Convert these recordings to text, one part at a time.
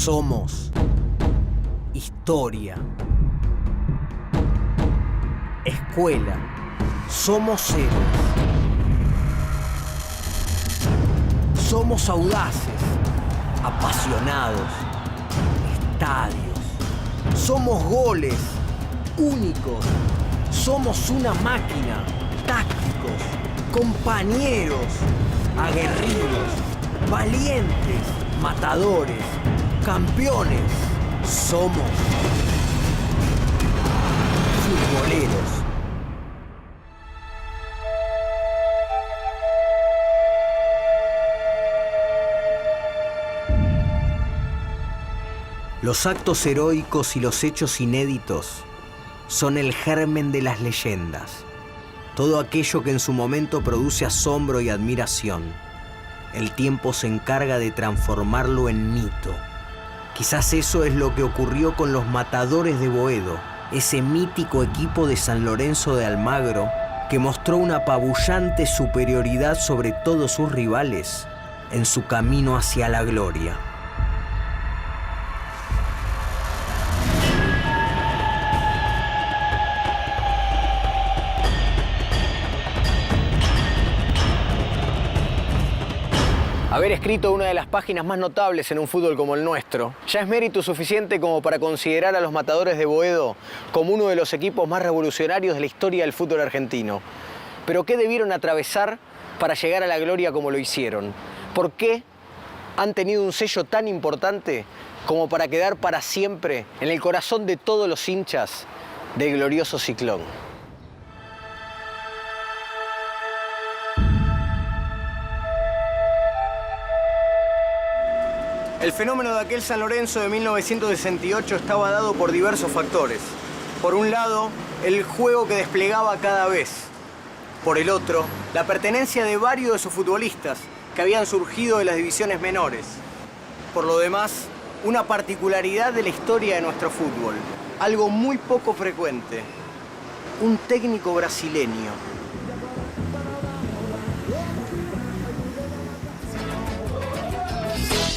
Somos historia. Escuela. Somos héroes. Somos audaces, apasionados, estadios. Somos goles, únicos. Somos una máquina, tácticos, compañeros, aguerridos, valientes, matadores, campeones. Somos futboleros. Los actos heroicos y los hechos inéditos son el germen de las leyendas. Todo aquello que en su momento produce asombro y admiración, el tiempo se encarga de transformarlo en mito. Quizás eso es lo que ocurrió con los Matadores de Boedo, ese mítico equipo de San Lorenzo de Almagro que mostró una apabullante superioridad sobre todos sus rivales en su camino hacia la gloria. Haber escrito una de las páginas más notables en un fútbol como el nuestro ya es mérito suficiente como para considerar a los Matadores de Boedo como uno de los equipos más revolucionarios de la historia del fútbol argentino. Pero ¿qué debieron atravesar para llegar a la gloria como lo hicieron? ¿Por qué han tenido un sello tan importante como para quedar para siempre en el corazón de todos los hinchas del glorioso Ciclón? El fenómeno de aquel San Lorenzo de 1968 estaba dado por diversos factores. Por un lado, el juego que desplegaba cada vez. Por el otro, la pertenencia de varios de sus futbolistas que habían surgido de las divisiones menores. Por lo demás, una particularidad de la historia de nuestro fútbol. Algo muy poco frecuente. Un técnico brasileño.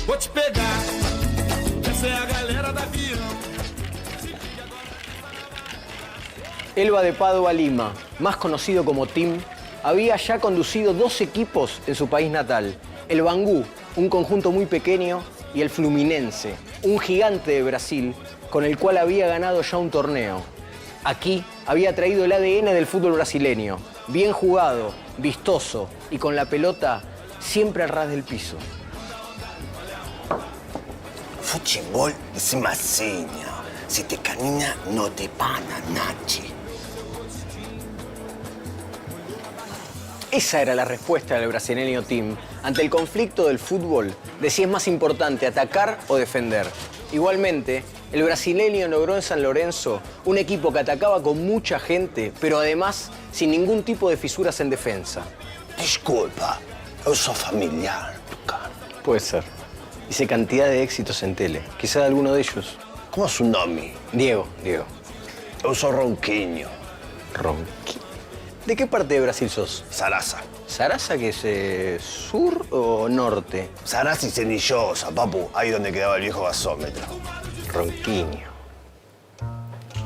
Vou te pegar, essa é a galera da vila. Elba de Padova Lima, más conocido como Tim, había ya conducido 2 equipos en su país natal. El Bangu, un conjunto muy pequeño, y el Fluminense, un gigante de Brasil, con el cual había ganado ya un torneo. Aquí había traído el ADN del fútbol brasileño, bien jugado, vistoso y con la pelota siempre al ras del piso. Futebol es macinha. Si te canina, no te pana, Nachi. Esa era la respuesta del brasileño Tim ante el conflicto del fútbol de si es más importante atacar o defender. Igualmente, el brasileño logró en San Lorenzo un equipo que atacaba con mucha gente, pero además sin ningún tipo de fisuras en defensa. Disculpa, yo soy familiar, cara. Puede ser. Hice cantidad de éxitos en tele. Quizá alguno de ellos. ¿Cómo es su nombre? Diego. Yo soy Ronquinho. Ronquinho. ¿De qué parte de Brasil sos? Sarasa. ¿Sarasa que es sur o norte? Sarasa y Cenillosa, papu. Ahí donde quedaba el viejo gasómetro. Ronquinho.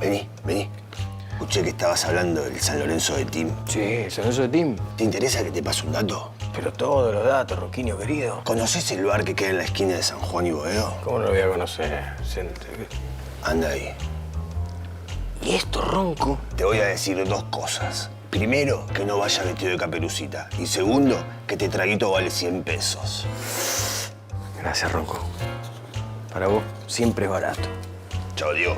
Vení. Escuché que estabas hablando del San Lorenzo de Tim. Sí, San Lorenzo de Tim. ¿Te interesa que te pase un dato? Pero todos los datos, Ronquinho querido. ¿Conoces el bar que queda en la esquina de San Juan y Boedo? ¿Cómo no lo voy a conocer? Anda ahí. ¿Y esto, Ronco? Te voy a decir 2 cosas. Primero, que no vayas vestido de Caperucita. Y segundo, que este traguito vale 100 pesos. Gracias, Ronco. Para vos, siempre es barato. Chao, Diego.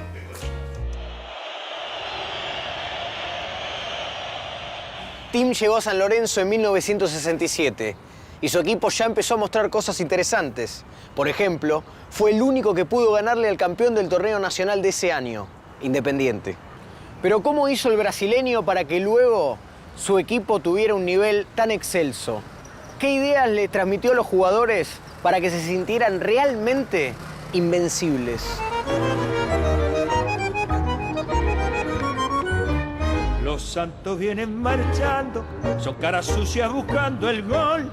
Tim llegó a San Lorenzo en 1967 y su equipo ya empezó a mostrar cosas interesantes. Por ejemplo, fue el único que pudo ganarle al campeón del torneo nacional de ese año, Independiente. Pero ¿cómo hizo el brasileño para que luego su equipo tuviera un nivel tan excelso? ¿Qué ideas le transmitió a los jugadores para que se sintieran realmente invencibles? Los santos vienen marchando, son caras sucias buscando el gol.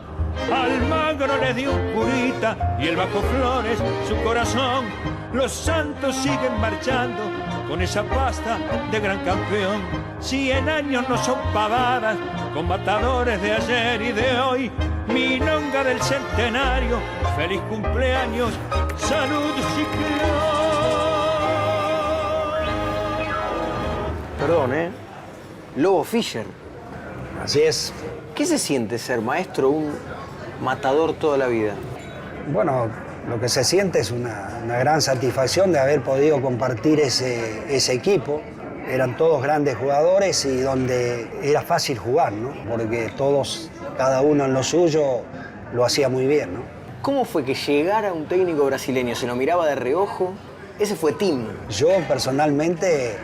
Almagro le dio un curita y el bajo flores su corazón. Los santos siguen marchando con esa pasta de gran campeón. 100 años no son pavadas, con matadores de ayer y de hoy. Milonga del centenario, feliz cumpleaños, salud Ciclón. Perdón, Lobo Fischer. Así es. ¿Qué se siente ser maestro, un matador toda la vida? Bueno, lo que se siente es una gran satisfacción de haber podido compartir ese equipo. Eran todos grandes jugadores y donde era fácil jugar, ¿no? Porque todos, cada uno en lo suyo, lo hacía muy bien, ¿no? ¿Cómo fue que llegara un técnico brasileño? ¿Se lo miraba de reojo? Ese fue Tim. Yo personalmente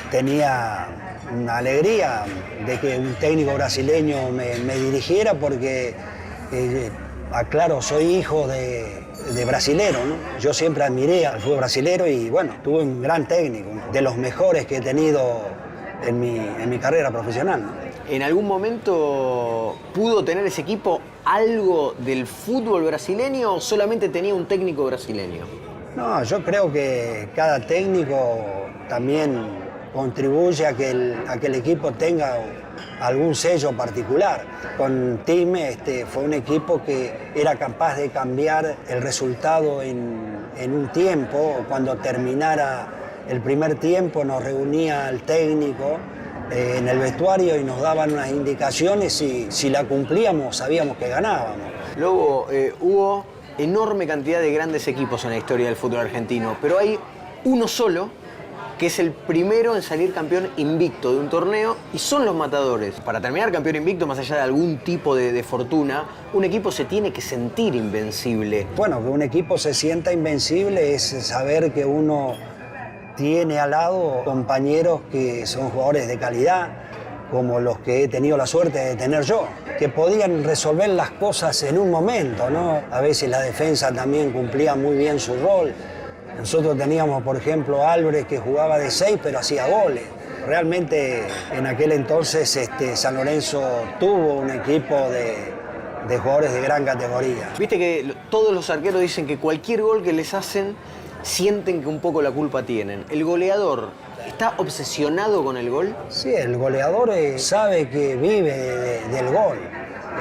tenía una alegría de que un técnico brasileño me dirigiera porque, aclaro, soy hijo de brasilero, ¿no? Yo siempre admiré al fútbol brasilero y bueno, tuve un gran técnico, de los mejores que he tenido en mi carrera profesional, ¿no? ¿En algún momento pudo tener ese equipo algo del fútbol brasileño o solamente tenía un técnico brasileño? No, yo creo que cada técnico también contribuye a que el equipo tenga algún sello particular. Con Tim fue un equipo que era capaz de cambiar el resultado en un tiempo. Cuando terminara el primer tiempo nos reunía el técnico en el vestuario y nos daban unas indicaciones y si la cumplíamos sabíamos que ganábamos. Lobo, hubo enorme cantidad de grandes equipos en la historia del fútbol argentino, pero hay uno solo que es el primero en salir campeón invicto de un torneo y son los Matadores. Para terminar campeón invicto, más allá de algún tipo de fortuna, un equipo se tiene que sentir invencible. Bueno, que un equipo se sienta invencible es saber que uno tiene al lado compañeros que son jugadores de calidad, como los que he tenido la suerte de tener yo, que podían resolver las cosas en un momento, ¿no? A veces la defensa también cumplía muy bien su rol. Nosotros teníamos, por ejemplo, a Álvarez que jugaba de 6 pero hacía goles. Realmente en aquel entonces San Lorenzo tuvo un equipo de jugadores de gran categoría. Viste que todos los arqueros dicen que cualquier gol que les hacen sienten que un poco la culpa tienen. ¿El goleador está obsesionado con el gol? Sí, el goleador sabe que vive del gol.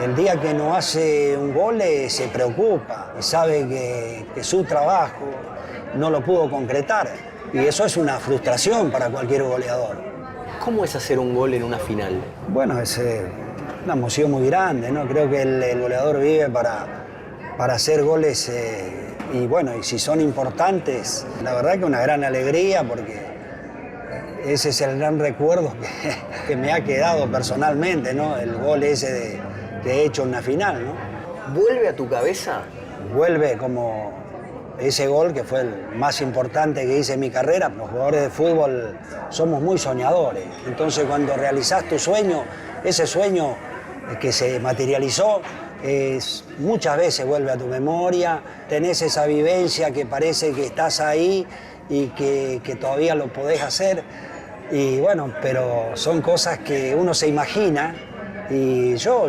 El día que no hace un gol se preocupa, sabe que su trabajo no lo pudo concretar. Y eso es una frustración para cualquier goleador. ¿Cómo es hacer un gol en una final? Bueno, es una emoción muy grande, ¿no? Creo que el goleador vive para hacer goles y bueno, y si son importantes, la verdad que una gran alegría porque ese es el gran recuerdo que me ha quedado personalmente, ¿no? El gol ese que he hecho en una final, ¿no? ¿Vuelve a tu cabeza? Vuelve como ese gol que fue el más importante que hice en mi carrera. Los jugadores de fútbol somos muy soñadores. Entonces cuando realizás tu sueño, ese sueño que se materializó, muchas veces vuelve a tu memoria. Tenés esa vivencia que parece que estás ahí y que todavía lo podés hacer. Y bueno, pero son cosas que uno se imagina. Y yo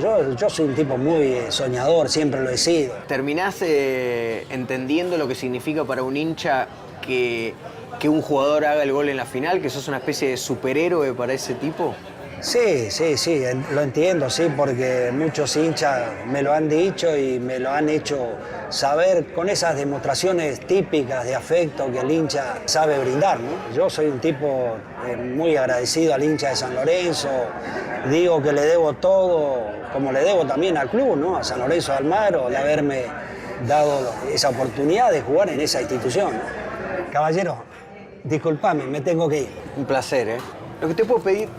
soy un tipo muy soñador, siempre lo he sido. ¿Terminás entendiendo lo que significa para un hincha que un jugador haga el gol en la final? ¿Que sos una especie de superhéroe para ese tipo? Sí, lo entiendo, sí, porque muchos hinchas me lo han dicho y me lo han hecho saber con esas demostraciones típicas de afecto que el hincha sabe brindar, ¿no? Yo soy un tipo muy agradecido al hincha de San Lorenzo, digo que le debo todo, como le debo también al club, ¿no? A San Lorenzo de Almagro, de haberme dado esa oportunidad de jugar en esa institución, ¿no? Caballero, disculpame, me tengo que ir. Un placer, ¿eh? Lo que te puedo pedir...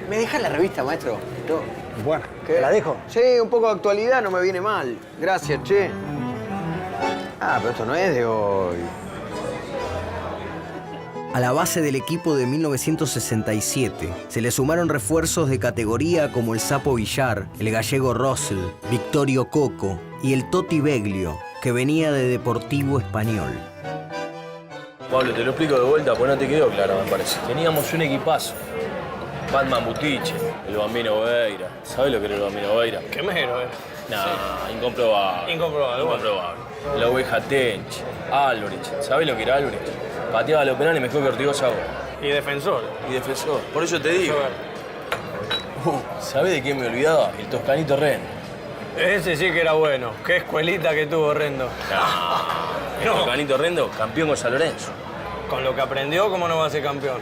¿Me dejas la revista, maestro? No. Bueno, ¿Qué? ¿te la dejo? Sí, un poco de actualidad no me viene mal. Gracias, che. Ah, pero esto no es de hoy. A la base del equipo de 1967 se le sumaron refuerzos de categoría como el Sapo Villar, el gallego Russell, Victorio Coco y el Toti Beglio, que venía de Deportivo Español. Pablo, te lo explico de vuelta, pues no te quedó claro, me parece. Teníamos un equipazo. Palma Mutiche, el Bambino Veira. ¿Sabes lo que era el Bambino Veira? Qué mero, Nah, incomprobable. Incomprobable. La oveja Tench, Álvarez. ¿Sabés lo que era Álvarez? Pateaba los penales mejor que Ortigosa ahora. Y defensor. Por eso te digo. ¿Sabés de quién me olvidaba? El Toscanito Ren. Ese sí que era bueno. Qué escuelita que tuvo Rendo. El Toscanito Rendo, campeón con San Lorenzo. Con lo que aprendió, ¿cómo no va a ser campeón?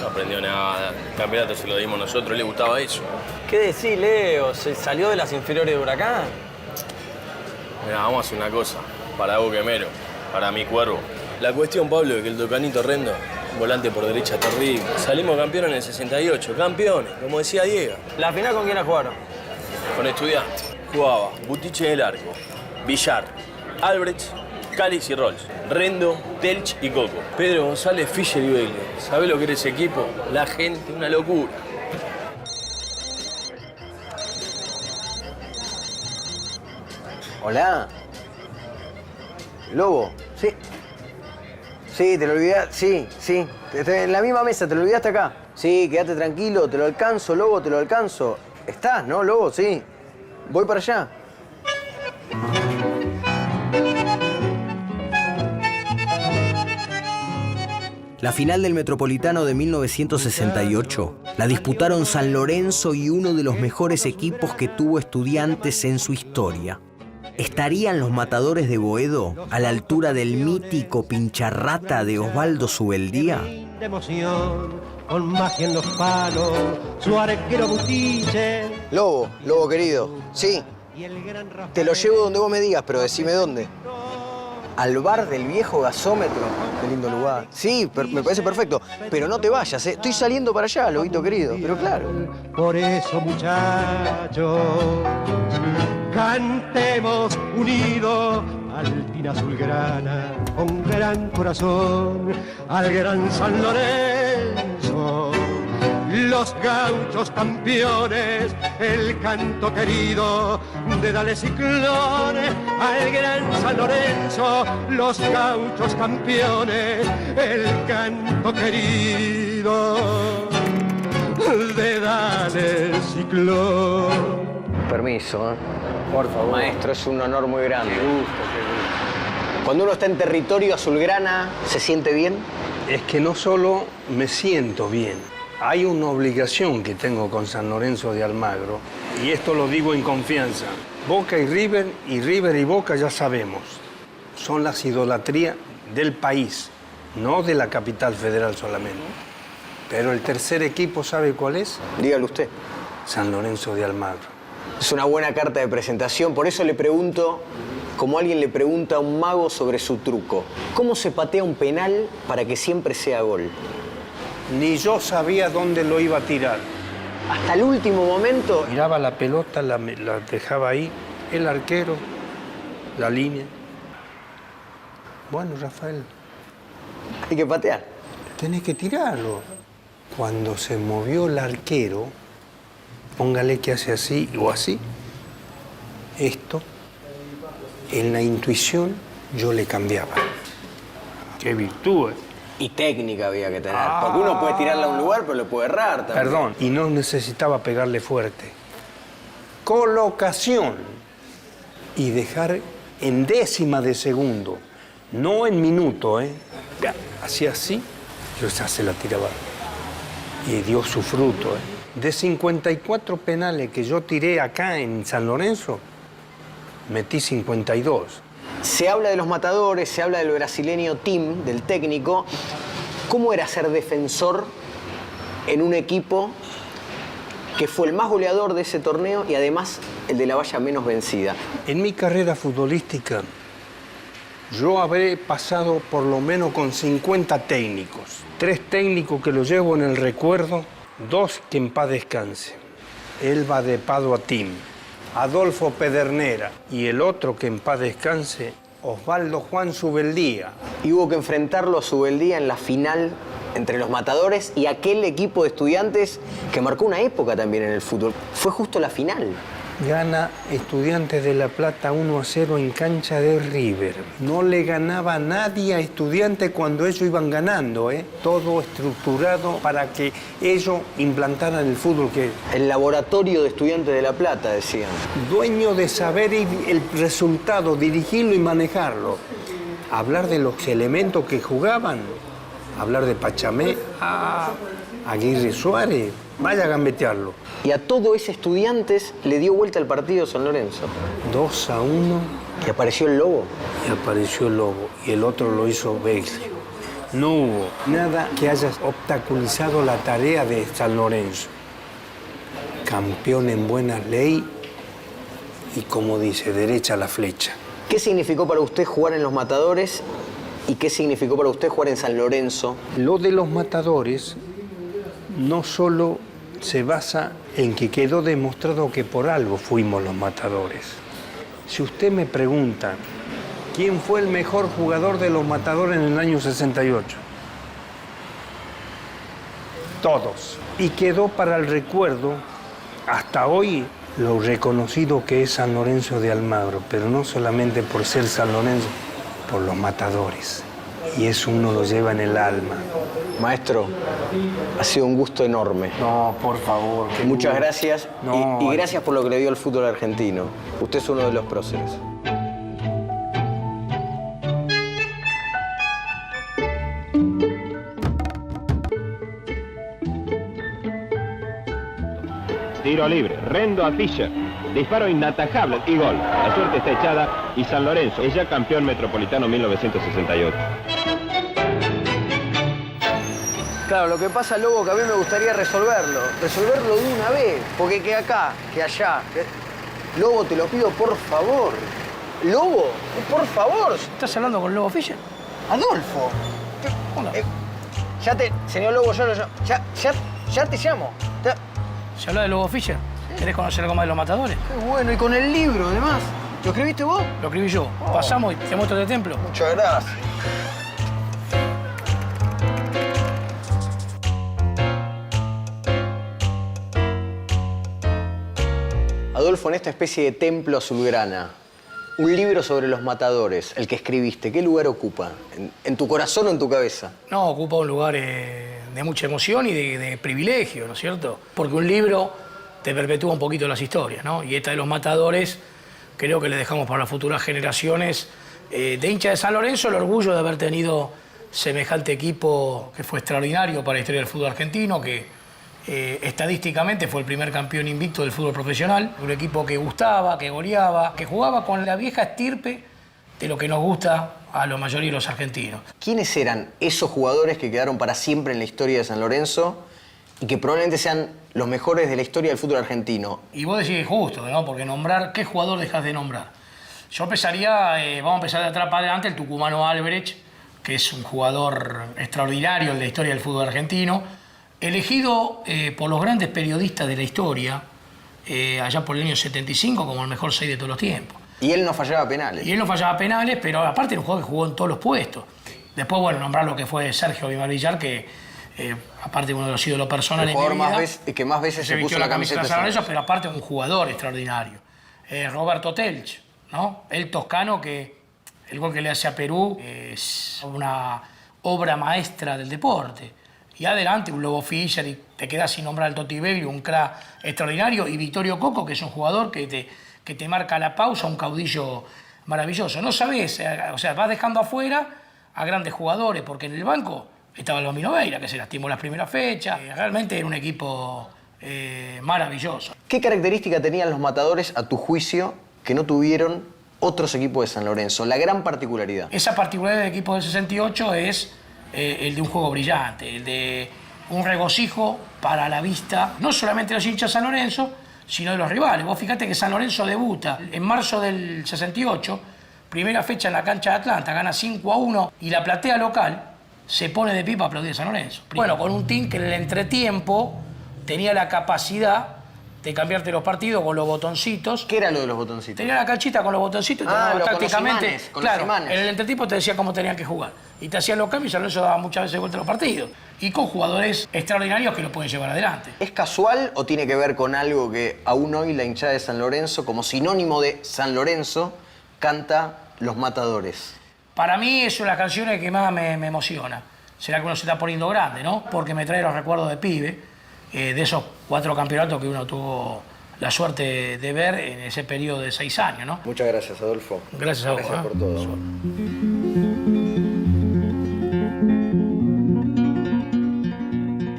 No aprendió nada. El campeonato se lo dimos nosotros, le gustaba eso. ¿Qué decís, Leo? ¿Se salió de las inferiores de Huracán? Mirá, vamos a hacer una cosa. Para vos, Quemero. Para mi Cuervo. La cuestión, Pablo, es que el Toscanito Rendo, volante por derecha terrible. Salimos campeones en el 68. Campeones, como decía Diego. ¿La final con quién la jugaron? Con Estudiantes. Jugaba Butiche del Arco, Villar, Albrecht, Calix y Rolls, Rendo, Telch y Coco. Pedro González, Fischer y Bailey. ¿Sabés lo que era ese equipo? La gente, una locura. Hola. Lobo, sí. Sí, te lo olvidaste, sí. Estoy en la misma mesa, te lo olvidaste acá. Sí, quédate tranquilo, te lo alcanzo, Lobo, te lo alcanzo. ¿Estás, no, Lobo? Sí. Voy para allá. La final del Metropolitano de 1968 la disputaron San Lorenzo y uno de los mejores equipos que tuvo Estudiantes en su historia. ¿Estarían los Matadores de Boedo a la altura del mítico pincharrata de Osvaldo Subeldía? De emoción, con magia en los palos, su arquero Butiche. Lobo querido, sí. Te lo llevo donde vos me digas, pero decime dónde. Al bar del viejo gasómetro. Qué lindo lugar. Sí, me parece perfecto. Pero no te vayas, ¿eh? Estoy saliendo para allá, Lobito querido. Pero claro. Por eso, muchachos, cantemos unidos al Tina Azulgrana, con gran corazón, al gran San Lorenzo. Los gauchos campeones, el canto querido de Dale Ciclones, al gran San Lorenzo. Los gauchos campeones, el canto querido de Dale Ciclón. Permiso, ¿eh? Por favor. Maestro, es un honor muy grande. Qué gusto. Cuando uno está en territorio azulgrana, ¿se siente bien? Es que no solo me siento bien. Hay una obligación que tengo con San Lorenzo de Almagro, y esto lo digo en confianza. Boca y River y Boca ya sabemos, son las idolatrías del país, no de la capital federal solamente. Pero el tercer equipo, ¿sabe cuál es? Dígalo usted. San Lorenzo de Almagro. Es una buena carta de presentación, por eso le pregunto, como alguien le pregunta a un mago sobre su truco, ¿cómo se patea un penal para que siempre sea gol? Ni yo sabía dónde lo iba a tirar. Hasta el último momento. Miraba la pelota, la dejaba ahí, el arquero, la línea. Bueno, Rafael. Hay que patear. Tenés que tirarlo. Cuando se movió el arquero, póngale que hace así o así. Esto, en la intuición, yo le cambiaba. ¡Qué virtud! Y técnica había que tener. Porque uno puede tirarla a un lugar, pero lo puede errar también. Perdón, y no necesitaba pegarle fuerte. Colocación. Y dejar en décima de segundo, no en minuto, ¿eh? Hacía así, yo ya se la tiraba. Y dio su fruto, ¿eh? De 54 penales que yo tiré acá en San Lorenzo, metí 52. Se habla de los Matadores, se habla del brasileño Tim, del técnico. ¿Cómo era ser defensor en un equipo que fue el más goleador de ese torneo y además el de la valla menos vencida? En mi carrera futbolística, yo habré pasado por lo menos con 50 técnicos. 3 técnicos que los llevo en el recuerdo, 2 que en paz descanse. Elba de Padua Tim, Adolfo Pedernera y el otro que en paz descanse, Osvaldo Juan Subeldía. Y hubo que enfrentarlo a Subeldía en la final entre los Matadores y aquel equipo de Estudiantes que marcó una época también en el fútbol. Fue justo la final. gana Estudiantes de La Plata 1-0 en cancha de River. No le ganaba nadie a Estudiantes cuando ellos iban ganando, ¿eh? Todo estructurado para que ellos implantaran el fútbol que... El laboratorio de Estudiantes de La Plata, decían. Dueño de saber el resultado, dirigirlo y manejarlo. Hablar de los elementos que jugaban, hablar de Pachamé, Aguirre Suárez, vaya a gambetearlo. Y a todo ese Estudiantes le dio vuelta el partido San Lorenzo. 2-1. ¿Y apareció el Lobo? Y apareció el Lobo, y el otro lo hizo Beglio. No hubo nada que haya obstaculizado la tarea de San Lorenzo. Campeón en buena ley y, como dice, derecha a la flecha. ¿Qué significó para usted jugar en Los Matadores y qué significó para usted jugar en San Lorenzo? Lo de Los Matadores no solo se basa en que quedó demostrado que por algo fuimos Los Matadores. Si usted me pregunta quién fue el mejor jugador de Los Matadores en el año 68, todos. Y quedó para el recuerdo, hasta hoy, lo reconocido que es San Lorenzo de Almagro, pero no solamente por ser San Lorenzo, por Los Matadores. Y eso uno lo lleva en el alma. Maestro, ha sido un gusto enorme. No, por favor. Muchas gracias No, y gracias por lo que le dio al fútbol argentino. Usted es uno de los próceres. Tiro libre, Rendo a Fischer. Disparo inatajable y gol. La suerte está echada y San Lorenzo es ya campeón metropolitano 1968. Claro, lo que pasa, Lobo, que a mí me gustaría resolverlo de una vez, porque que acá, que allá. Lobo, te lo pido, por favor. Lobo, por favor. ¿Estás hablando con Lobo Fischer? Adolfo. Hola. Señor Lobo, yo lo llamo. Ya te llamo. ¿Se habla de Lobo Fischer? ¿Querés conocer algo más de Los Matadores? Qué bueno, y con el libro, además. ¿Lo escribiste vos? Lo escribí yo. Pasamos y te muestro este templo. Muchas gracias. Adolfo, en esta especie de templo azulgrana, un libro sobre Los Matadores, el que escribiste, ¿qué lugar ocupa? ¿En tu corazón o en tu cabeza? No, ocupa un lugar de mucha emoción y de privilegio, ¿no es cierto? Porque un libro te perpetúa un poquito las historias, ¿no? Y esta de Los Matadores creo que le dejamos para las futuras generaciones de hinchas de San Lorenzo el orgullo de haber tenido semejante equipo que fue extraordinario para la historia del fútbol argentino, que estadísticamente fue el primer campeón invicto del fútbol profesional, un equipo que gustaba, que goleaba, que jugaba con la vieja estirpe de lo que nos gusta a la mayoría de los argentinos. ¿Quiénes eran esos jugadores que quedaron para siempre en la historia de San Lorenzo y que probablemente sean los mejores de la historia del fútbol argentino? Y vos decís justo, ¿no? Porque nombrar, ¿qué jugador dejas de nombrar? Yo empezaría, vamos a empezar de atrás para adelante, el tucumano Albrecht, que es un jugador extraordinario en la historia del fútbol argentino, elegido por los grandes periodistas de la historia, allá por el año 75, como el mejor 6 de todos los tiempos. Y él no fallaba penales. Y él no fallaba penales, pero aparte era un jugador que jugó en todos los puestos. Después, bueno, nombrar lo que fue Sergio Guimar Villar, que aparte uno de los ídolos personales el de mi vida, que más veces se puso la camiseta de San Lorenzo, pero aparte un jugador extraordinario. Roberto Telch, ¿no? El toscano, que el gol que le hace a Perú es una obra maestra del deporte. Y adelante, un Lobo Fischer, y te quedás sin nombrar al Toti Beglio, un crack extraordinario, y Vittorio Coco, que es un jugador que te marca la pausa, un caudillo maravilloso. No sabés, o sea, vas dejando afuera a grandes jugadores, porque en el banco estaba el Bambino Veira, que se lastimó las primeras fechas. Realmente era un equipo maravilloso. ¿Qué característica tenían Los Matadores, a tu juicio, que no tuvieron otros equipos de San Lorenzo? La gran particularidad. Esa particularidad del equipo del 68 es el de un juego brillante, el de un regocijo para la vista, no solamente de los hinchas de San Lorenzo, sino de los rivales. Vos fíjate que San Lorenzo debuta en marzo del 68, primera fecha en la cancha de Atlanta, gana 5-1 y la platea local se pone de pie para aplaudir a San Lorenzo. Bueno, con un team que en el entretiempo tenía la capacidad de cambiarte los partidos con los botoncitos. ¿Qué era lo de los botoncitos? Tenía la canchita con los botoncitos y tácticamente, con los imanes. en el entretiempo te decía cómo tenían que jugar. Y te hacían los cambios y eso daba muchas veces vuelta a los partidos. Y con jugadores extraordinarios que lo pueden llevar adelante. ¿Es casual o tiene que ver con algo que aún hoy la hinchada de San Lorenzo, como sinónimo de San Lorenzo, canta Los Matadores? Para mí es una de las canciones que más me emociona. Será que uno se está poniendo grande, ¿no? Porque me trae los recuerdos de pibe, de esos 4 campeonatos que uno tuvo la suerte de ver en ese periodo de 6 años, ¿no? Muchas gracias, Adolfo. Gracias a vos. Gracias por todo.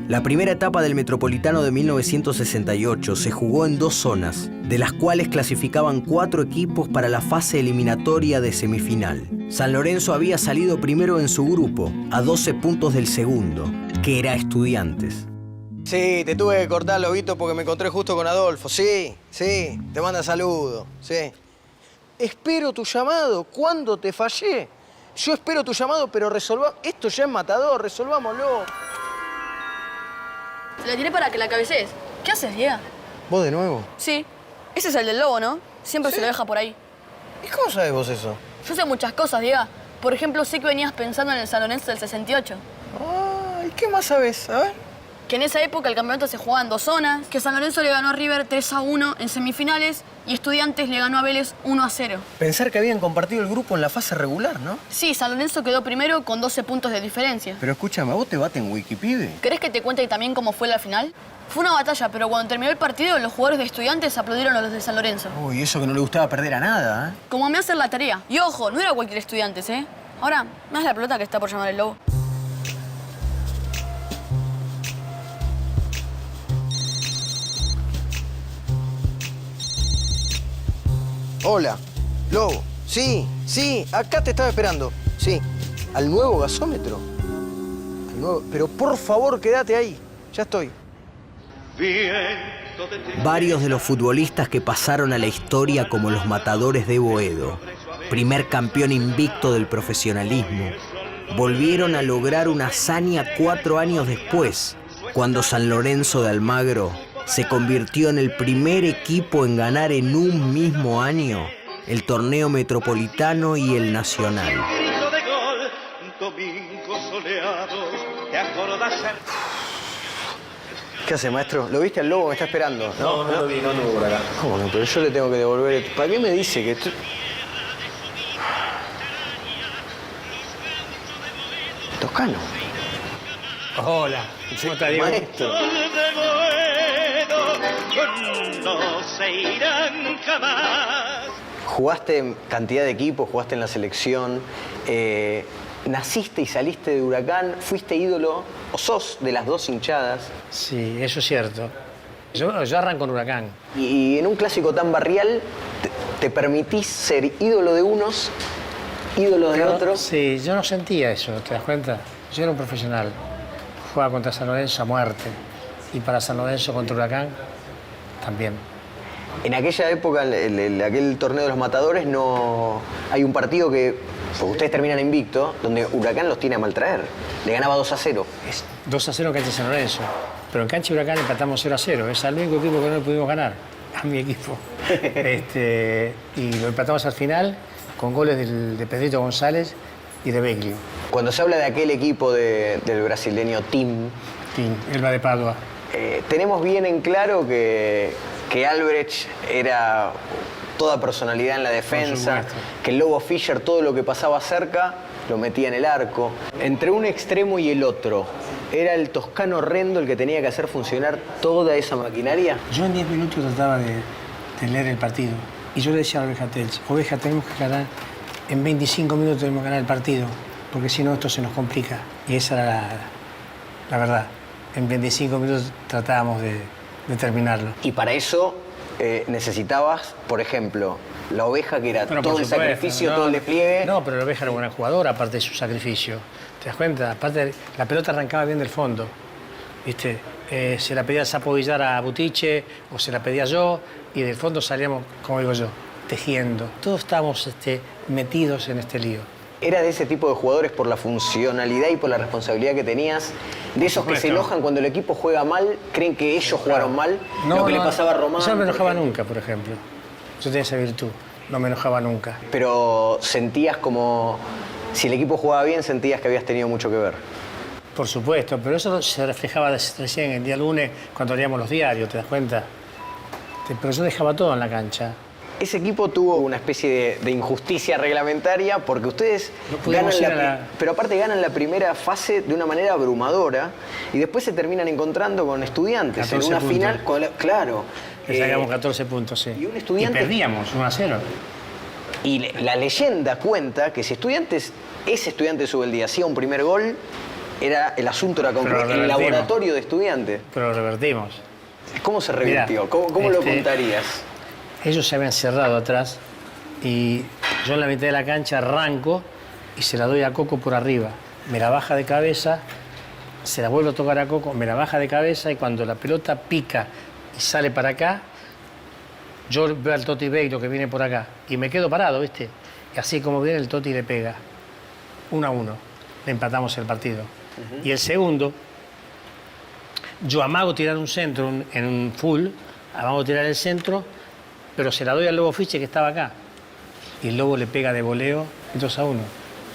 La primera etapa del Metropolitano de 1968 se jugó en 2 zonas, de las cuales clasificaban 4 equipos para la fase eliminatoria de semifinal. San Lorenzo había salido primero en su grupo, a 12 puntos del segundo, que era Estudiantes. Sí, te tuve que cortar, Lobito, porque me encontré justo con Adolfo. Sí, te manda saludos, sí. Espero tu llamado. ¿Cuándo te fallé? Yo espero tu llamado, pero esto ya es matador, resolvámoslo. Te la tiré para que la cabecees. ¿Qué haces, Diego? ¿Vos de nuevo? Sí. Ese es el del lobo, ¿no? Siempre se lo deja por ahí. ¿Y cómo sabes vos eso? Yo sé muchas cosas, Diego. Por ejemplo, sé que venías pensando en el San Lorenzo del 68. ¿Y qué más sabés? A ver. Que en esa época el campeonato se jugaba en 2 zonas, que San Lorenzo le ganó a River 3-1 en semifinales y Estudiantes le ganó a Vélez 1-0. Pensar que habían compartido el grupo en la fase regular, ¿no? Sí, San Lorenzo quedó primero con 12 puntos de diferencia. Pero escúchame, ¿a vos te bate en Wikipedia? ¿Querés que te cuente también cómo fue la final? Fue una batalla, pero cuando terminó el partido, los jugadores de Estudiantes aplaudieron a los de San Lorenzo. Uy, eso que no le gustaba perder a nada, ¿eh? Como me hacen la tarea. Y ojo, no era cualquier Estudiantes, ¿eh? Ahora, me das la pelota que está por llamar el lobo. Hola, Lobo. Sí, acá te estaba esperando. Sí, al nuevo gasómetro. Pero por favor, quédate ahí. Ya estoy. Varios de los futbolistas que pasaron a la historia como los Matadores de Boedo, primer campeón invicto del profesionalismo, volvieron a lograr una hazaña 4 años después, cuando San Lorenzo de Almagro se convirtió en el primer equipo en ganar en un mismo año el torneo metropolitano y el nacional. ¿Qué hace, maestro? ¿Lo viste al lobo? Me está esperando. No lo vi, no anduvo por acá. ¿Cómo no? Pero yo le tengo que devolver. ¿Para qué me dice que Toscano? Hola, ¿cómo está, Diego? Maestro. No se irán jamás. Jugaste en cantidad de equipos, jugaste en la selección, naciste y saliste de Huracán, fuiste ídolo, o sos de las 2 hinchadas. Sí, eso es cierto. Yo arranco en Huracán. Y en un clásico tan barrial, te permitís ser ídolo de unos, ídolo de otros. Sí, yo no sentía eso, ¿te das cuenta? Yo era un profesional. Jugaba contra San Lorenzo a muerte. Y para San Lorenzo contra Huracán, también. En aquella época, aquel torneo de los Matadores, no hay un partido que, porque ustedes terminan invicto, donde Huracán los tiene a maltraer. Le ganaba 2-0. Es 2-0 en cancha de San Lorenzo. Pero en cancha de Huracán empatamos 0-0. Es el único equipo que no le pudimos ganar. A mi equipo. Y lo empatamos al final con goles de Pedrito González y de Beglio. Cuando se habla de aquel equipo del brasileño Tim, Elba de Padua. Tenemos bien en claro que Albrecht era toda personalidad en la defensa, que el Lobo Fischer todo lo que pasaba cerca lo metía en el arco. Entre un extremo y el otro, ¿era el Toscano Rendo el que tenía que hacer funcionar toda esa maquinaria? Yo en 10 minutos trataba de leer el partido. Y yo le decía a Oveja Telch, Oveja, tenemos que ganar, en 25 minutos tenemos que ganar el partido, porque si no esto se nos complica. Y esa era la verdad. En 25 minutos tratábamos de terminarlo. Y para eso necesitabas, por ejemplo, la Oveja, que era todo el sacrificio, todo el despliegue. No, pero la Oveja era un buen jugador, aparte de su sacrificio. ¿Te das cuenta? Aparte, la pelota arrancaba bien del fondo. ¿Viste? Se la pedía Sapo Villar a Butiche, o se la pedía yo, y del fondo salíamos, como digo yo, tejiendo. Todos estábamos metidos en este lío. ¿Era de ese tipo de jugadores por la funcionalidad y por la responsabilidad que tenías? ¿De esos que se enojan cuando el equipo juega mal, creen que ellos jugaron mal? Lo que le pasaba a Román. Yo no me enojaba nunca, por ejemplo. Yo tenía esa virtud, no me enojaba nunca. Pero sentías como... Si el equipo jugaba bien, sentías que habías tenido mucho que ver. Por supuesto, pero eso se reflejaba recién el día lunes cuando leíamos los diarios, ¿te das cuenta? Pero yo dejaba todo en la cancha. Ese equipo tuvo una especie de injusticia reglamentaria porque ustedes ganan pero aparte ganan la primera fase de una manera abrumadora y después se terminan encontrando con Estudiantes en una final. Claro. Le sacamos 14 puntos, sí. Y un Estudiantes... Y perdíamos 1-0. Y la leyenda cuenta que si ese Estudiante Subeldía hacía un primer gol, el asunto era completo, el laboratorio de Estudiantes. Pero lo revertimos. ¿Cómo se revirtió? Mirá, ¿Cómo lo contarías? Ellos se habían cerrado atrás y yo en la mitad de la cancha arranco y se la doy a Coco por arriba. Me la baja de cabeza, se la vuelvo a tocar a Coco, me la baja de cabeza y cuando la pelota pica y sale para acá, yo veo al Toti Beiro que viene por acá y me quedo parado, ¿viste? Y así como viene el Toti le pega. 1-1. Le empatamos el partido. Y el segundo, yo amago tirar un centro en un full, amago tirar el centro, pero se la doy al Lobo Fiche que estaba acá. Y el Lobo le pega de voleo 2-1.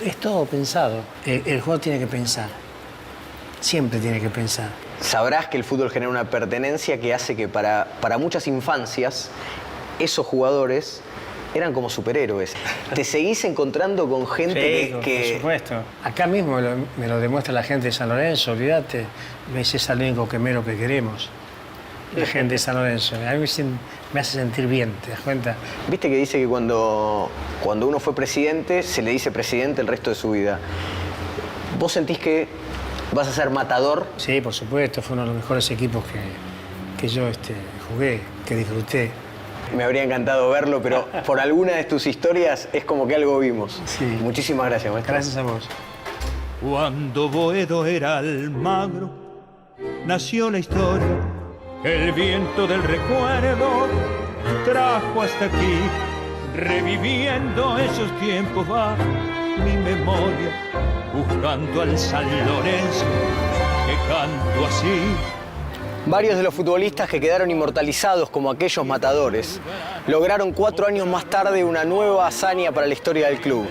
Es todo pensado. El jugador tiene que pensar. Siempre tiene que pensar. Sabrás que el fútbol genera una pertenencia que hace que para muchas infancias esos jugadores eran como superhéroes. ¿Te seguís encontrando con gente que...? Por supuesto. Acá mismo me lo demuestra la gente de San Lorenzo, olvídate. Me dice, es el único quemero que queremos. La gente de San Lorenzo. A mí me hace sentir bien, ¿te das cuenta? Viste que dice que cuando uno fue presidente, se le dice presidente el resto de su vida. ¿Vos sentís que vas a ser matador? Sí, por supuesto. Fue uno de los mejores equipos que yo jugué, que disfruté. Me habría encantado verlo, pero por alguna de tus historias es como que algo vimos. Sí. Muchísimas gracias, maestro. Gracias a vos. Cuando Boedo era Almagro, nació la historia. El viento del recuerdo trajo hasta aquí, reviviendo esos tiempos va mi memoria, buscando al San Lorenzo que canto así. Varios de los futbolistas que quedaron inmortalizados como aquellos matadores lograron 4 años más tarde una nueva hazaña para la historia del club,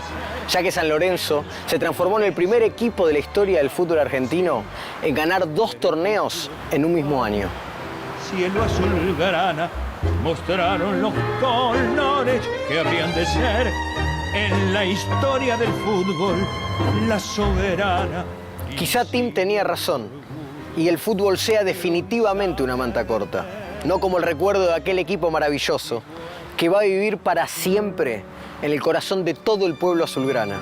ya que San Lorenzo se transformó en el primer equipo de la historia del fútbol argentino en ganar 2 torneos en un mismo año. Cielo azul grana mostraron los colores que habrían de ser en la historia del fútbol la soberana. Quizá Tim tenía razón y el fútbol sea definitivamente una manta corta, no como el recuerdo de aquel equipo maravilloso que va a vivir para siempre en el corazón de todo el pueblo azulgrana.